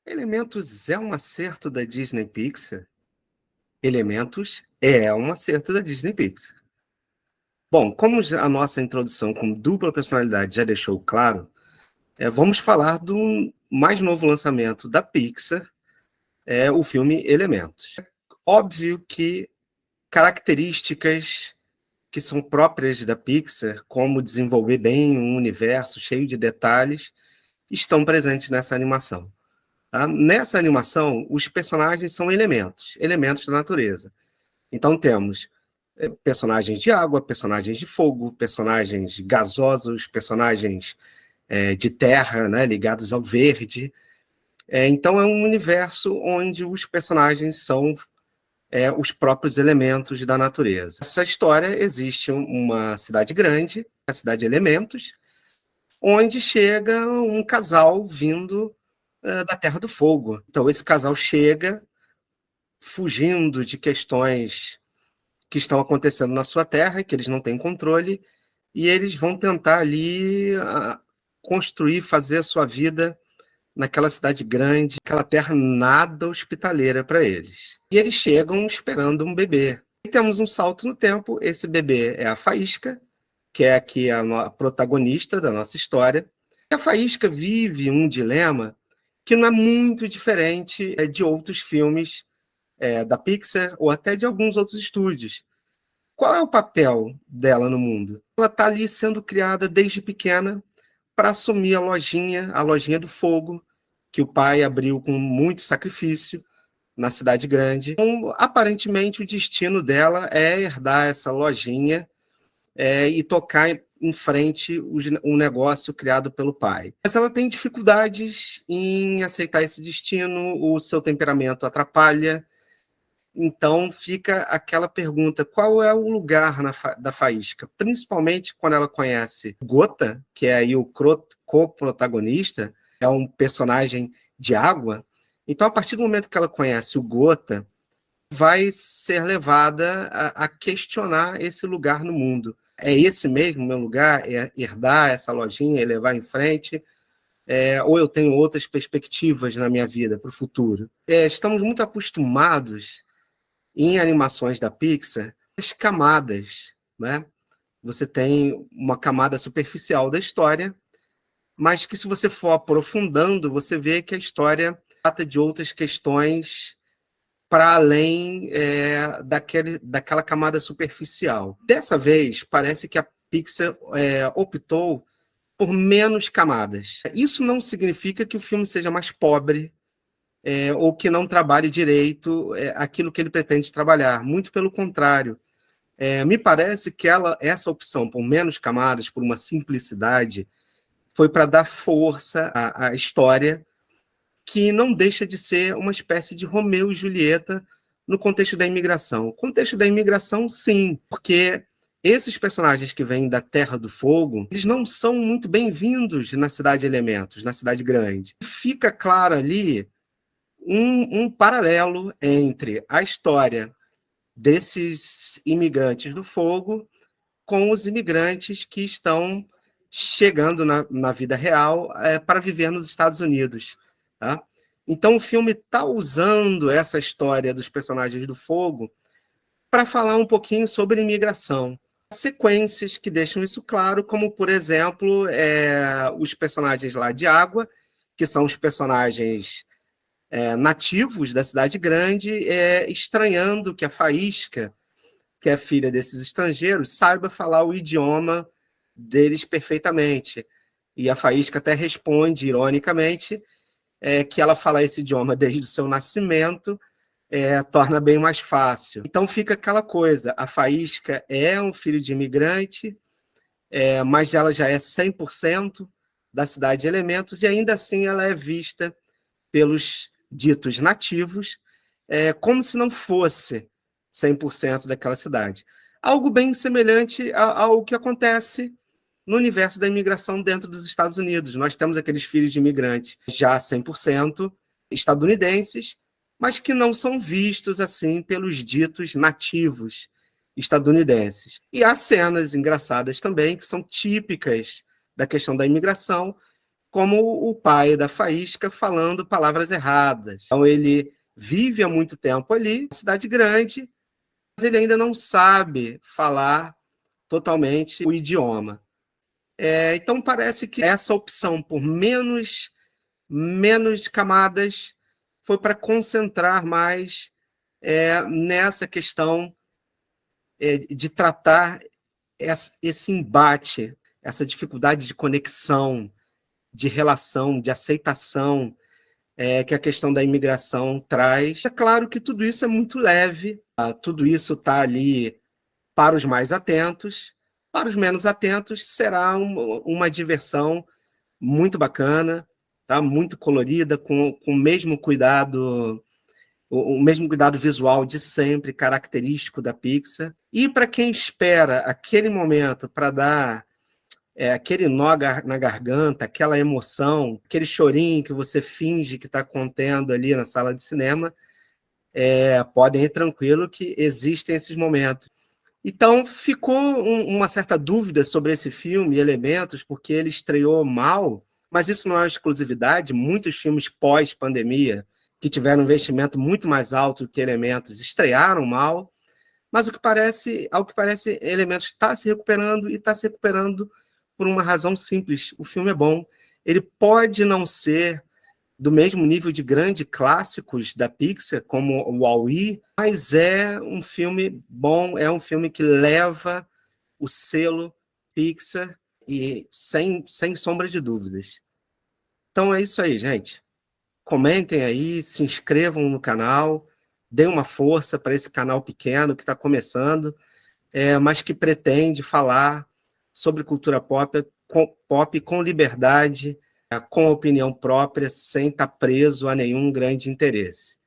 Elementos é um acerto da Disney Pixar? Elementos é um acerto da Disney Pixar. Bom, como a nossa introdução com dupla personalidade já deixou claro, vamos falar do mais novo lançamento da Pixar, o filme Elementos. Óbvio que características que são próprias da Pixar, como desenvolver bem um universo cheio de detalhes, estão presentes nessa animação. Tá? Nessa animação, os personagens são elementos da natureza. Então temos personagens de água, personagens de fogo, personagens gasosos, personagens de terra, né, ligados ao verde. Então é um universo onde os personagens são os próprios elementos da natureza. Essa história existe uma cidade grande, a cidade de Elementos, onde chega um casal vindo da Terra do Fogo. Então esse casal chega fugindo de questões que estão acontecendo na sua terra, que eles não têm controle, e eles vão tentar ali construir, fazer a sua vida naquela cidade grande, aquela terra nada hospitaleira para eles. E eles chegam esperando um bebê. E temos um salto no tempo, esse bebê é a Faísca, que é aqui a protagonista da nossa história. E a Faísca vive um dilema que não é muito diferente de outros filmes da Pixar ou até de alguns outros estúdios. Qual é o papel dela no mundo? Ela está ali sendo criada desde pequena para assumir a lojinha do fogo, que o pai abriu com muito sacrifício na cidade grande. Então, aparentemente, o destino dela é herdar essa lojinha e tocar em frente o negócio criado pelo pai. Mas ela tem dificuldades em aceitar esse destino, o seu temperamento atrapalha. Então fica aquela pergunta, qual é o lugar da Faísca? Principalmente quando ela conhece Gota, que é aí o co-protagonista, é um personagem de água. Então, a partir do momento que ela conhece o Gota, vai ser levada a questionar esse lugar no mundo. É esse mesmo meu lugar? É herdar essa lojinha e levar em frente? Ou eu tenho outras perspectivas na minha vida para o futuro? Estamos muito acostumados em animações da Pixar, as camadas, né? Você tem uma camada superficial da história, mas que se você for aprofundando, você vê que a história trata de outras questões para além daquela camada superficial. Dessa vez, parece que a Pixar optou por menos camadas. Isso não significa que o filme seja mais pobre, ou que não trabalhe direito aquilo que ele pretende trabalhar. Muito pelo contrário. Me parece que essa opção por menos camadas, por uma simplicidade, foi para dar força à história, que não deixa de ser uma espécie de Romeu e Julieta no contexto da imigração. O contexto da imigração, sim, porque esses personagens que vêm da Terra do Fogo, eles não são muito bem-vindos na Cidade de Elementos, na cidade grande. Fica claro ali um paralelo entre a história desses imigrantes do fogo com os imigrantes que estão chegando na vida real para viver nos Estados Unidos. Tá? Então, o filme está usando essa história dos personagens do fogo para falar um pouquinho sobre imigração. Sequências que deixam isso claro, como, por exemplo, os personagens lá de água, que são os personagens nativos da cidade grande, estranhando que a Faísca, que é filha desses estrangeiros, saiba falar o idioma deles perfeitamente. E a Faísca até responde, ironicamente, que ela fala esse idioma desde o seu nascimento, torna bem mais fácil. Então fica aquela coisa, a Faísca é um filho de imigrante, mas ela já é 100% da cidade de Elementos, e ainda assim ela é vista pelos ditos nativos, como se não fosse 100% daquela cidade. Algo bem semelhante ao que acontece no universo da imigração dentro dos Estados Unidos. Nós temos aqueles filhos de imigrantes já 100% estadunidenses, mas que não são vistos assim pelos ditos nativos estadunidenses. E há cenas engraçadas também, que são típicas da questão da imigração, como o pai da Faísca falando palavras erradas. Então, ele vive há muito tempo ali, cidade grande, mas ele ainda não sabe falar totalmente o idioma. Então, parece que essa opção por menos camadas foi para concentrar mais nessa questão de tratar esse embate, essa dificuldade de conexão, de relação, de aceitação que a questão da imigração traz. É claro que tudo isso é muito leve, tudo isso está ali para os mais atentos, para os menos atentos será uma diversão muito bacana, tá? Muito colorida, com o mesmo cuidado, o mesmo cuidado visual de sempre, característico da Pixar. E para quem espera aquele momento para dar aquele nó na garganta, aquela emoção, aquele chorinho que você finge que está contendo ali na sala de cinema, podem ir tranquilo que existem esses momentos. Então, ficou uma certa dúvida sobre esse filme, Elementos, porque ele estreou mal, mas isso não é uma exclusividade. Muitos filmes pós-pandemia, que tiveram um investimento muito mais alto que Elementos, estrearam mal, mas ao que parece, Elementos está se recuperando e está se recuperando por uma razão simples. O filme é bom. Ele pode não ser do mesmo nível de grandes clássicos da Pixar, como o Wall-E, mas é um filme bom, é um filme que leva o selo Pixar e sem sombra de dúvidas. Então é isso aí, gente. Comentem aí, se inscrevam no canal, deem uma força para esse canal pequeno que está começando, mas que pretende falar sobre cultura pop com liberdade, com opinião própria, sem estar preso a nenhum grande interesse.